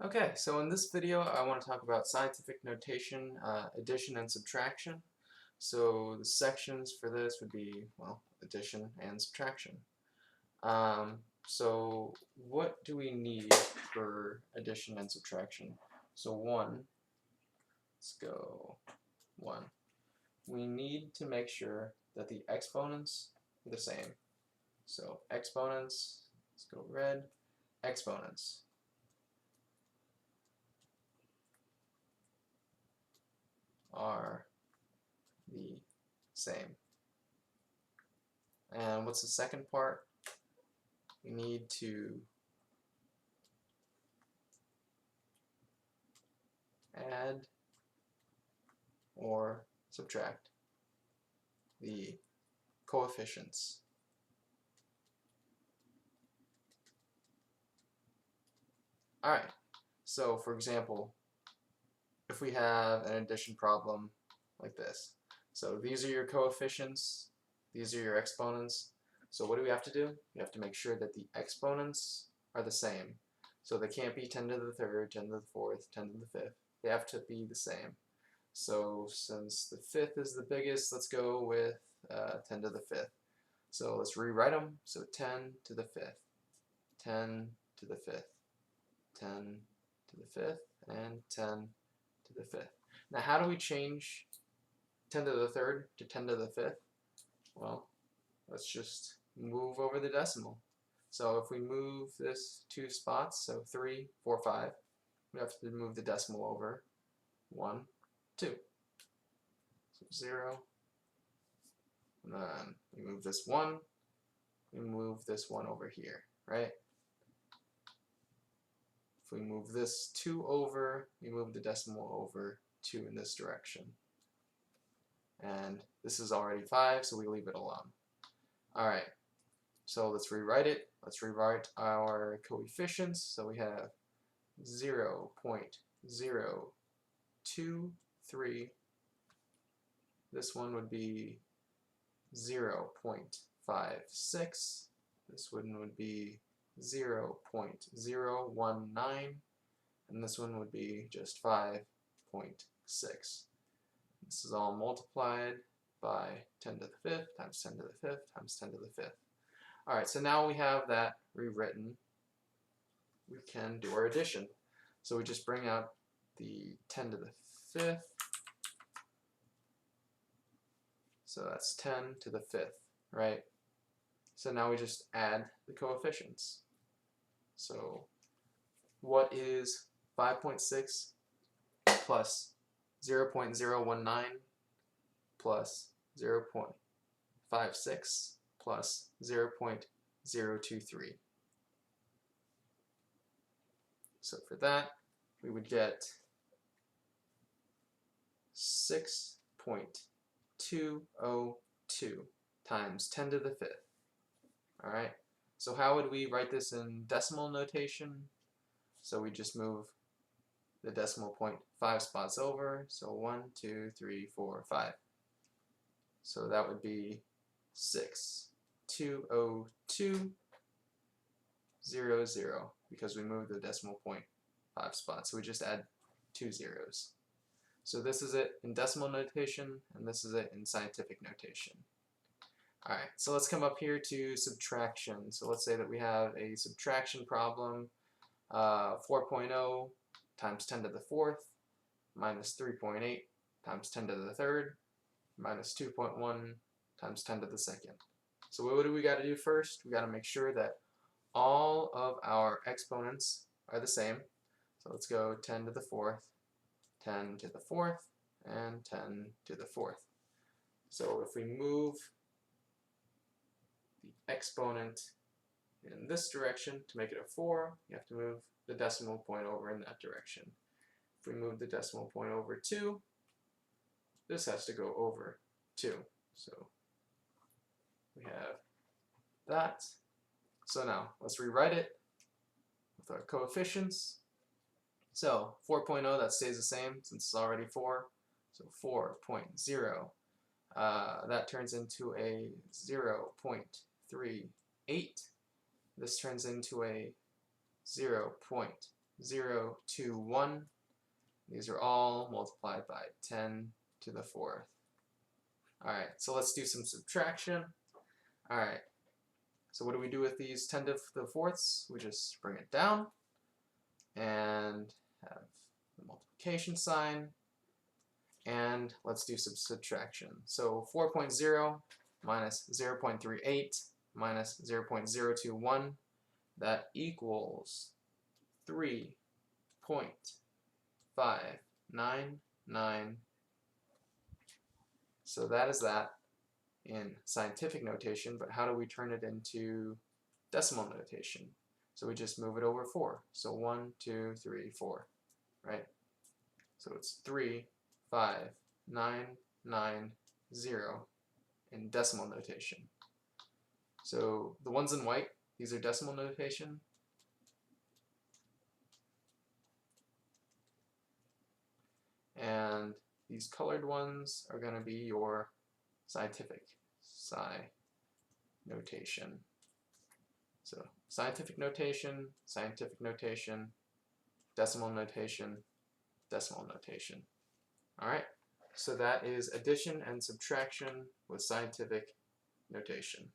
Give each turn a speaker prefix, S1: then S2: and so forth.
S1: Okay, so in this video I want to talk about scientific notation, addition and subtraction. So the sections for this would be, well, addition and subtraction. So what do we need for addition and subtraction? So let's go 1. We need to make sure that the exponents are the same. So exponents, let's go red, exponents are the same. And what's the second part? We need to add or subtract the coefficients. Alright, so for example, if we have an addition problem like this. So these are your coefficients, these are your exponents. So what do we have to do? We have to make sure that the exponents are the same. So they can't be 10 to the third, 10 to the fourth, 10 to the fifth. They have to be the same. So since the fifth is the biggest, let's go with 10 to the fifth. So let's rewrite them. So 10 to the fifth, 10 to the fifth, 10 to the fifth, and 10 to the fifth. Now how do we change 10 to the third to 10 to the fifth? Well, let's just move over the decimal. So if we move this 2 spots, so 3, 4, 5, we have to move the decimal over 1, 2. So 0, and then we move this 1, we move this 1 over here, right? If we move this 2 over, we move the decimal over 2 in this direction. And this is already 5, so we leave it alone. Alright, so let's rewrite it. Let's rewrite our coefficients. So we have 0.023. This one would be 0.56. This one would be 0.019. And this one would be just 5.6. This is all multiplied by 10 to the fifth times 10 to the fifth times 10 to the fifth. Alright, so now we have that rewritten. We can do our addition. So we just bring out the 10 to the fifth. So that's 10 to the fifth, right? So now we just add the coefficients. So what is 5.6 plus 0.019 plus 0.56 plus 0.023? So for that, we would get 6.202 times 10 to the fifth. Alright, so how would we write this in decimal notation? So we just move the decimal point 5 spots over, so 1, 2, 3, 4, 5. So that would be 6.20200 because we moved the decimal point 5 spots. So we just add 2 zeros. So this is it in decimal notation, and this is it in scientific notation. Alright, so let's come up here to subtraction. So let's say that we have a subtraction problem, 4.0 times 10 to the fourth minus 3.8 times 10 to the third minus 2.1 times 10 to the second. So what do we got to do first? We got to make sure that all of our exponents are the same. So let's go 10 to the fourth, 10 to the fourth, and 10 to the fourth. So if we move the exponent in this direction to make it a 4, you have to move the decimal point over in that direction. If we move the decimal point over 2, this has to go over 2. So we have that. So now let's rewrite it with our coefficients. So 4.0, that stays the same since it's already 4. So 4.0. That turns into a 0.38. This turns into a 0.019. 0 to 1. These are all multiplied by 10 to the 4th. Alright, so let's do some subtraction. Alright, so what do we do with these 10 to the 4ths? We just bring it down and have the multiplication sign. And let's do some subtraction. So 4.0 minus 0.38 minus 0.021, that equals 3.599. So that is that in scientific notation, but how do we turn it into decimal notation? So we just move it over 4. So 1, 2, 3, 4, right? So it's 35990 in decimal notation. So the ones in white, these are decimal notation. And these colored ones are going to be your scientific notation. So scientific notation, decimal notation, decimal notation. Alright, so that is addition and subtraction with scientific notation.